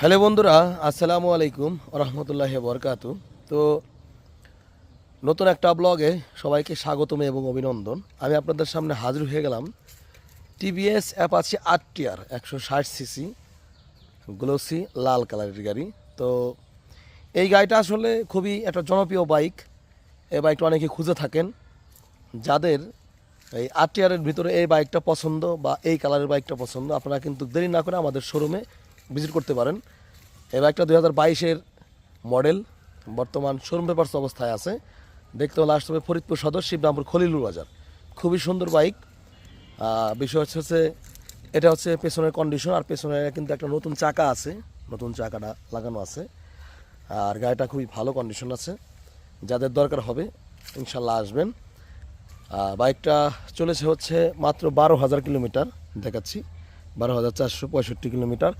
Hello বন্ধুরা, আসসালামু আলাইকুম রহমতুল্লাহি বরকাতু। তো নতুন একটা ব্লগে সবাইকে স্বাগতম এবং অভিনন্দন। আমি আপনাদের সামনে হাজির হয়ে গেলাম TVS Apache RTR 160 CC glossy লাল কালারের গাড়ি। তো এই গাড়িটা আসলে খুবই একটা জনপ্রিয় বাইক। এই বাইকটা অনেকে খুঁজে থাকেন। যাদের এই আরটিআরের ভিতরে এই বাইকটা পছন্দ বা এই কালারের বাইকটা পছন্দ, আপনারা কিন্তু দেরি না করে আমাদের শোরুমে ভিজিট করতে পারেন। এই বাইকটা 2022-এর মডেল, বর্তমান শোরুম পেপারস অবস্থায় আছে। দেখতে হলে আসতে হবে ফরিদপুর সদর, শিবরামপুর, খলিলুর বাজার। খুবই সুন্দর বাইক। বিষয় হচ্ছে এটা হচ্ছে পেছনের কন্ডিশন, আর পেছনে কিন্তু একটা নতুন চাকা আছে, নতুন চাকাটা লাগানো আছে। আর গাড়িটা খুবই ভালো কন্ডিশন আছে। যাদের দরকার হবে ইনশাল্লাহ আসবেন। বাইকটা চলেছে হচ্ছে মাত্র 12,000 কিলোমিটার, দেখাচ্ছি 12,465 কিলোমিটার।